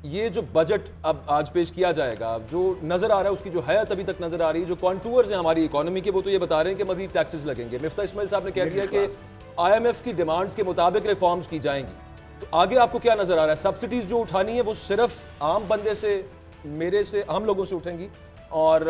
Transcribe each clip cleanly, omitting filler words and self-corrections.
ये जो बजट अब आज पेश किया जाएगा, जो नजर आ रहा है उसकी जो हैत अभी तक नजर आ रही है, जो कॉन्टूर्स हैं हमारी इकोनॉमी के, वो तो ये बता रहे हैं कि मजीद टैक्सेस लगेंगे। मिफ्ता इस्माइल साहब ने कह दिया कि IMF की डिमांड्स के मुताबिक रिफॉर्म्स की जाएंगी। तो आगे आपको क्या नजर आ रहा है? सब्सिडीज जो उठानी है वो सिर्फ आम बंदे से, मेरे से, हम लोगों से उठेंगी, और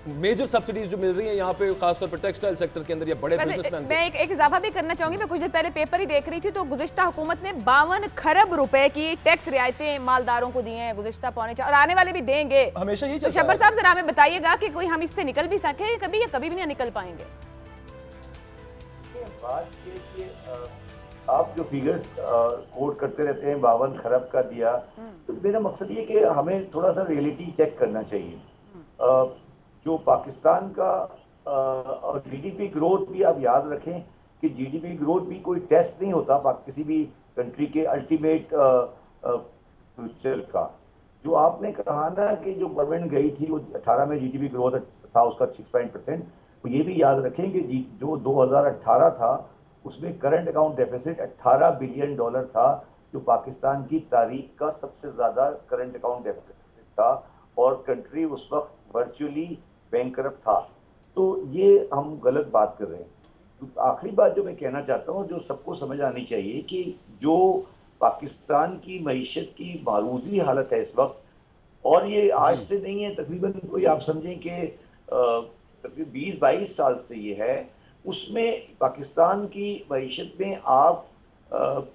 मेजर सब्सिडीज जो मिल रही है यहाँ पे खासतौर पर टेक्सटाइल सेक्टर के अंदर या बड़े बिजनेसमैन। मैं एक इजाफा भी करना चाहूंगी। मैं कुछ दिन पहले पेपर ही देख रही थी तो गुज़िश्ता हुकूमत ने 52 खरब रुपए की टैक्स रियायतें मालदारों को दी हैं गुज़िश्ता पौने 4 और आने वाले भी देंगे। हमेशा यही तो शब्बर साहब जरा हमें बताइएगा कि कोई हम इससे निकल भी सके कभी, या कभी भी नहीं निकल पाएंगे? आप जो फिगर्स कोट करते रहते हैं 52 खरब का दिया, तो मेरा मकसद ये कि हमें थोड़ा सा रियलिटी चेक करना चाहिए। जो पाकिस्तान का और GDP ग्रोथ भी आप याद रखें कि GDP ग्रोथ भी कोई टेस्ट नहीं होता किसी भी कंट्री के अल्टीमेट फ्यूचर का। जो आपने कहा ना कि जो गवर्नमेंट गई थी वो 18 में GDP ग्रोथ था उसका 6%, तो ये भी याद रखें कि जो 2018 था उसमें करंट अकाउंट डेफिसिट $18 बिलियन था, जो पाकिस्तान की तारीख का सबसे ज्यादा करंट अकाउंट डेफिसिट था, और कंट्री उस वक्त वर्चुअली बैंकरप्ट था। तो ये हम गलत बात कर रहे हैं। तो आखिरी बात जो मैं कहना चाहता हूँ, जो सबको समझ आनी चाहिए कि जो पाकिस्तान की मईशत की मारूजी हालत है इस वक्त, और ये आज से नहीं है, तकरीबन कोई आप समझें कि तकरीबन 20-22 साल से ये है, उसमें पाकिस्तान की मईशत में आप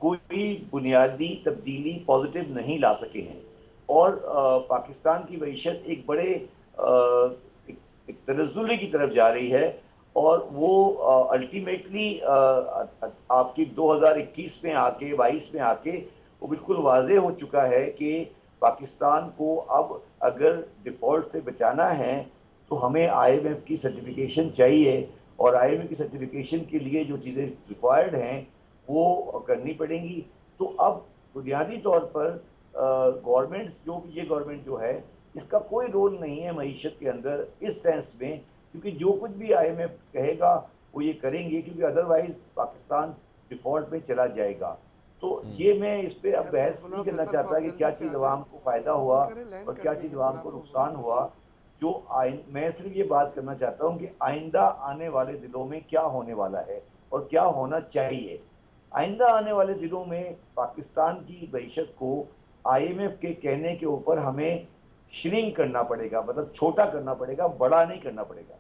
कोई बुनियादी तब्दीली पॉजिटिव नहीं ला सके हैं। और पाकिस्तान की मईशत एक बड़े एक तनज़्ज़ुल की तरफ जा रही है, और वो अल्टीमेटली आपकी 2021 में आके 22 में आके वो बिल्कुल वाज़ेह हो चुका है कि पाकिस्तान को अब अगर डिफ़ॉल्ट से बचाना है तो हमें IMF की सर्टिफिकेशन चाहिए, और IMF की सर्टिफिकेशन के लिए जो चीज़ें रिक्वायर्ड हैं वो करनी पड़ेंगी। तो अब बुनियादी तौर पर गवर्नमेंट्स, जो ये गवर्नमेंट जो है, इसका कोई रोल नहीं है मईशत के अंदर इस सेंस में, क्योंकि जो कुछ भी IMF कहेगा वो ये करेंगे, क्योंकि अदरवाइज पाकिस्तान डिफॉल्ट में चला जाएगा। तो ये मैं इस पे अब बहस नहीं करना चाहता कि क्या चीज़ अवाम को फ़ायदा हुआ और क्या चीज़ अवाम को नुकसान हुआ। मैं सिर्फ ये बात करना चाहता हूँ कि आइंदा आने वाले दिनों में क्या होने वाला है और क्या होना चाहिए। आइंदा आने वाले दिनों में पाकिस्तान की मईशत को IMF के कहने के ऊपर हमें श्रिंक करना पड़ेगा, मतलब छोटा करना पड़ेगा, बड़ा नहीं करना पड़ेगा।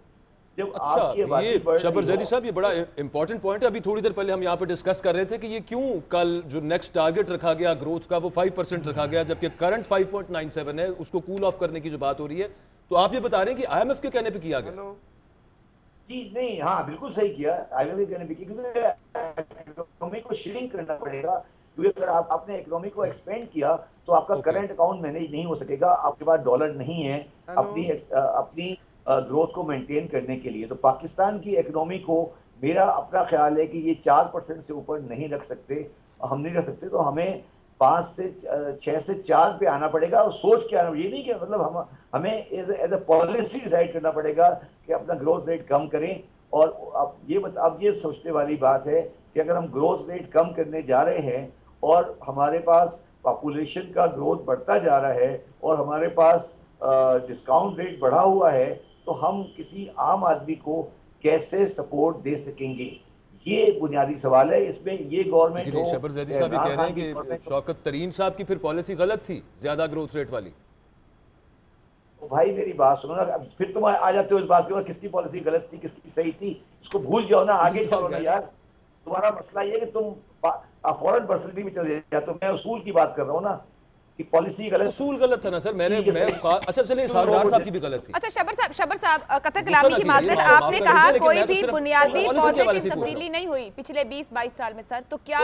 जब अच्छा, ये शब्बर ज़ैदी साहब, ये बड़ा इंपॉर्टेंट पॉइंट है। अभी थोड़ी देर पहले हम यहाँ पे डिस्कस कर रहे थे कि ये क्यों कल जो नेक्स्ट टारगेट रखा गया ग्रोथ का वो 5% रखा गया, जबकि करंट 5.97 है, उसको कूल ऑफ करने की जो बात हो रही है। तो आप ये बता रहे हैं कि IMF के कहने पे किया गया? जी नहीं, हाँ बिल्कुल सही किया, IMF के कहने पे किया, क्योंकि इकोनॉमी को श्रिंक करना पड़ेगा। क्योंकि अगर आपने इकोनॉमी को एक्सपेंड किया तो आपका करंट अकाउंट मैनेज नहीं हो सकेगा, आपके पास डॉलर नहीं है अपनी ग्रोथ को मेंटेन करने के लिए। तो पाकिस्तान की इकोनॉमी को मेरा अपना ख्याल है कि ये 4% से ऊपर नहीं रख सकते, हम नहीं रख सकते। तो हमें 5 से 6 से 4 पे आना पड़ेगा। और सोच के आना, ये नहीं कि मतलब हमें एज ए पॉलिसी डिसाइड करना पड़ेगा कि अपना ग्रोथ रेट कम करें। और अब ये सोचने वाली बात है कि अगर हम ग्रोथ रेट कम करने जा रहे हैं और हमारे पास पॉपुलेशन का ग्रोथ बढ़ता जा रहा है और हमारे पास डिस्काउंट रेट बढ़ा हुआ है, तो हम किसी आम आदमी को कैसे सपोर्ट दे सकेंगे, ये बुनियादी सवाल है। इसमें ये गवर्नमेंट हो, शब्बर ज़ैदी साहब ये कह रहे हैं कि शौकत तरीन साहब की फिर पॉलिसी गलत थी, ज्यादा ग्रोथ रेट वाली। तो भाई मेरी बात सुनो ना, फिर तुम आ जाते हो इस बात पे, किसकी पॉलिसी गलत थी किसकी सही थी, इसको भूल जाओ ना, आगे चलो ना यार। तुम्हारा मसला ये है कि तुम फॉरेन पर्सनलिटी में चले जाते हो। मैं उसूल की बात कर रहा हूँ ना कि पॉलिसी गलत, उसूल गलत था ना सर। अच्छा चलिए, सरदार साहब की भी गलत थी। अच्छा शब्बर साहब कतर कलामी की माजरत, आपने कहा कोई भी बुनियादी पॉजिटिव तब्दीली नहीं हुई पिछले 20-22 साल में सर, तो क्या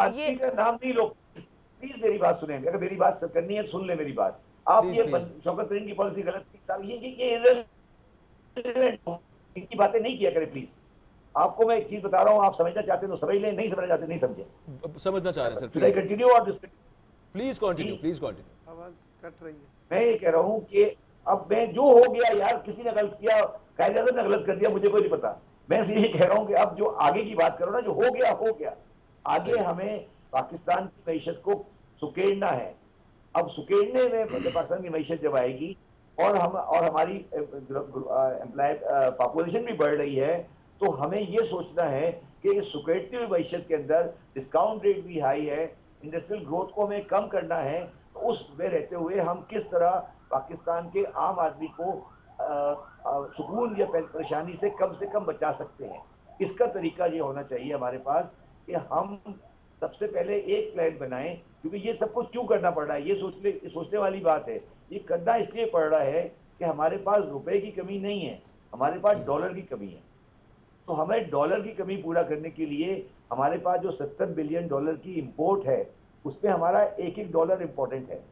ये नाम नहीं लो, प्लीज मेरी बात सुने, अगर मेरी बात करनी है सुन ले मेरी बात। आप ये शौकत तरीन की पॉलिसी गलत थी साहब, ये इनकी बातें नहीं किया करें प्लीज। आपको मैं एक चीज बता रहा हूँ, आप समझना चाहते हैं तो समझ लें, नहीं समझना चाहते नहीं समझे। समझना चाह रहे हैं सर, कंटिन्यू और प्लीज कंटिन्यू। आवाज कट रही है। मैं ये कह रहा हूँ कि अब मैं जो हो गया यार, किसी ने गलत किया, कायदे ने गलत कर दिया, मुझे कोई नहीं पता। मैं ये कह रहा हूँ कि अब जो आगे की बात करो ना, जो हो गया हो गया, आगे हमें पाकिस्तान की मईशत को सुकेड़ना है। अब सुकेड़ने में पाकिस्तान की मईशत जब आएगी और हमारी एम्प्लॉय पॉपुलेशन भी बढ़ रही है, तो हमें ये सोचना है कि इस सुकेड़ती हुई मईशत के अंदर डिस्काउंट रेट भी हाई है, इंडस्ट्रियल ग्रोथ को हमें कम करना है। तो उस में रहते हुए हम किस तरह पाकिस्तान के आम आदमी को सुकून या परेशानी से कम बचा सकते हैं, इसका तरीका ये होना चाहिए हमारे पास कि हम सबसे पहले एक प्लान बनाएं। क्योंकि ये सब कुछ क्यों करना पड़ रहा है, ये सोचने वाली बात है। ये करना इसलिए पड़ रहा है कि हमारे पास रुपए की कमी नहीं है, हमारे पास डॉलर की कमी है। तो हमें डॉलर की कमी पूरा करने के लिए हमारे पास जो 70 बिलियन डॉलर की इंपोर्ट है, उसमें हमारा एक एक डॉलर इंपॉर्टेंट है।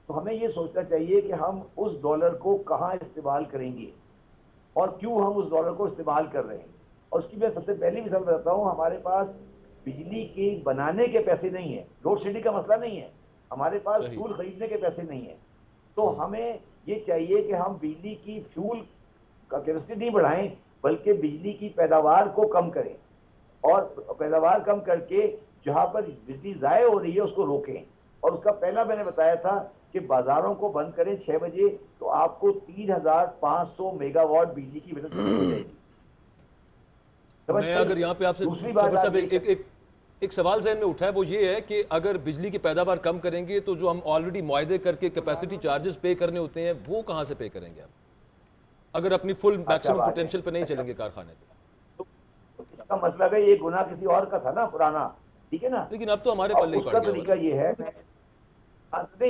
तो हमें ये सोचना चाहिए कि हम उस डॉलर को कहाँ इस्तेमाल करेंगे और क्यों हम उस डॉलर को इस्तेमाल कर रहे हैं। और उसकी मैं सबसे पहली मिसाल बताता हूँ, हमारे पास बिजली के बनाने के पैसे नहीं है, लोड शेडिंग का मसला नहीं है, हमारे पास फ्यूल खरीदने के पैसे नहीं है। तो हमें ये चाहिए कि हम बिजली की फ्यूल का कैपेसिटी नहीं बढ़ाएं, बल्कि बिजली की पैदावार को कम करें और पैदावार कम करके जहां पर बिजली ज़ाय हो रही है उसको रोकें। और उसका पहला मैंने बताया था कि बाजारों को बंद करें 6 बजे, तो आपको 3500 मेगावाट बिजली की बचत हो जाएगी। मैं अगर यहाँ पे आपसे दूसरी बात साहब एक सवाल जहन में उठा है, वो ये है कि अगर बिजली की पैदावार कम करेंगे तो जो हम ऑलरेडी मुआहदे करके कैपेसिटी चार्जेस पे करने होते हैं वो कहाँ से पे करेंगे आप, अगर अपनी फुल मैक्सिमम पोटेंशियल पे नहीं चलेंगे कारखाने? तो इसका मतलब है ये गुनाह किसी और का था ना पुराना, ठीक है ना। लेकिन अब तो हमारे पल्ले उसका तरीका ये है,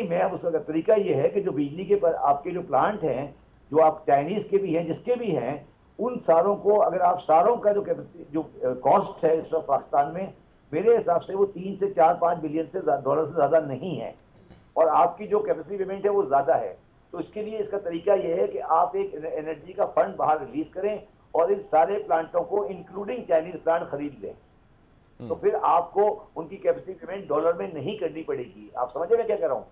मैं अब उसका तरीका ये है कि जो बिजली के आपके जो प्लांट हैं, जो आप चाइनीज के भी हैं जिसके भी हैं, उन सारों को अगर आप सारों का जो कैपेसिटी जो कॉस्ट है इस वक्त पाकिस्तान में, मेरे हिसाब से वो 3 से 4-5 बिलियन से डॉलर से ज्यादा नहीं है, और आपकी जो कैपेसिटी पेमेंट है वो ज्यादा है। तो इसके लिए इसका तरीका यह है कि आप एक एनर्जी का फंड बाहर रिलीज करें और इन सारे प्लांटों को इंक्लूडिंग चाइनीज प्लांट खरीद लें, तो फिर आपको उनकी कैपेसिटी पेमेंट डॉलर में नहीं करनी पड़ेगी। आप समझे मैं क्या कह रहा हूँ?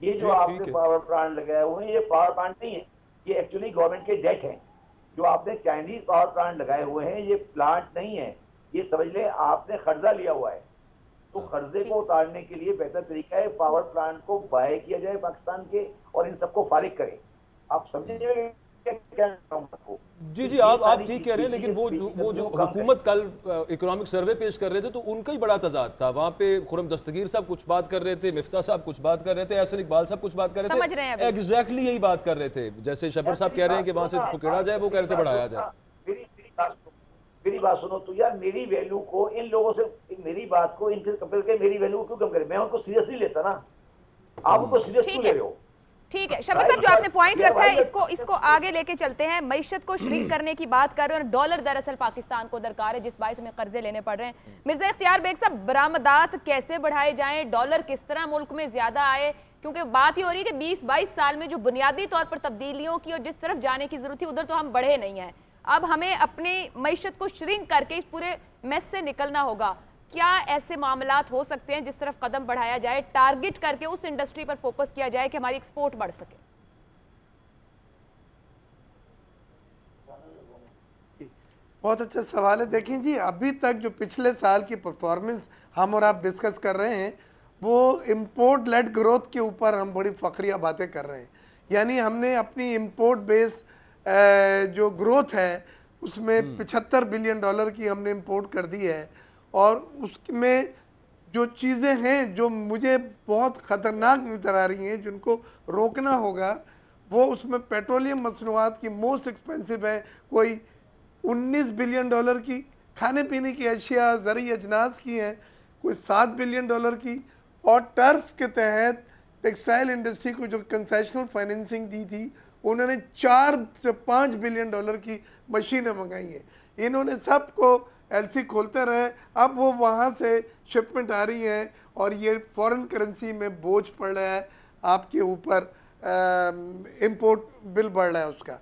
ये जो आपने पावर प्लांट लगाए हुए हैं, ये पावर प्लांट नहीं है, ये एक्चुअली गवर्नमेंट के डेट है। जो आपने चाइनीज पावर प्लांट लगाए हुए हैं ये प्लांट नहीं है, ये समझ लें आपने कर्जा लिया हुआ है। तो कर्जे को उतारने के लिए बेहतर तरीका है पावर प्लांट को बाय किया जाए पाकिस्तान के और इन सबको फारिग करें। आप समझेंगे क्या? जी आप ठीक कह रहे हैं, लेकिन वो जो हुकूमत कल इकोनॉमिक सर्वे पेश कर रहे थे तो उनका ही बड़ा तजाद था। वहाँ पे खुरम दस्तगीर साहब कुछ बात कर रहे थे, मिफ्ता साहब कुछ बात कर रहे थे, एहसन इकबाल साहब कुछ बात कर रहे थे, एग्जैक्टली यही बात कर रहे थे। जैसे शबर साहब कह रहे हैं कि वहाँ से फुकेड़ा जाए, वो कह रहे थे बढ़ाया जाए। मेरी बात सुनो तो यार, मेरी वैल्यू को इन लोगों से, मेरी बात को इनसे कंपेयर करके मेरी वैल्यू को क्यों कम करें? मैं उनको सीरियसली लेता ना, आप उनको सीरियस क्यों ले रहे हो? ठीक है शबीर साहब, जो आपने पॉइंट रखा है इसको आगे लेके चलते हैं। मईशत को श्रिंक करने की बात कर रहे हैं और डॉलर दरअसल पाकिस्तान को दरकार है, जिस बात से हमें कर्जे लेने पड़ रहे हैं। मिर्जा इख्तियार बेग साहब, बरामदात कैसे बढ़ाए जाएं, डॉलर किस तरह मुल्क में ज्यादा आए? क्योंकि बात ही हो रही है कि 20-22 साल में जो बुनियादी तौर पर तब्दीलियों की और जिस तरफ जाने की जरूरत थी उधर तो हम बढ़े नहीं हैं। अब हमें अपनी मईशत को श्रिंक करके इस पूरे मेस से निकलना होगा। क्या ऐसे मामलात हो सकते हैं जिस तरफ कदम बढ़ाया जाए, टारगेट करके उस इंडस्ट्री पर फोकस किया जाए कि हमारी एक्सपोर्ट बढ़ सके? बहुत अच्छा सवाल है। देखिए जी, अभी तक जो पिछले साल की परफॉर्मेंस हम और आप डिस्कस कर रहे हैं वो इम्पोर्ट लेड ग्रोथ के ऊपर हम बड़ी फखरिया बातें कर रहे हैं। यानी हमने अपनी इम्पोर्ट बेस जो ग्रोथ है उसमें 75 बिलियन डॉलर की हमने इम्पोर्ट कर दी है। और उसमें जो चीज़ें हैं जो मुझे बहुत ख़तरनाक नज़र आ रही हैं, जिनको रोकना होगा, वो उसमें पेट्रोलियम मसनूआत की मोस्ट एक्सपेंसिव है, कोई 19 बिलियन डॉलर की, खाने पीने की अशिया ज़रूरी अजनास की हैं कोई 7 बिलियन डॉलर की, और टर्फ के तहत टेक्सटाइल इंडस्ट्री को जो कंसेशनल फाइनेंसिंग दी थी उन्होंने 4 से 5 बिलियन डॉलर की मशीनें मंगाई हैं। इन्होंने सबको एलसी खोलते रहे, अब वो वहाँ से शिपमेंट आ रही है और ये फॉरेन करेंसी में बोझ पड़ रहा है आपके ऊपर, इंपोर्ट बिल बढ़ रहा है उसका।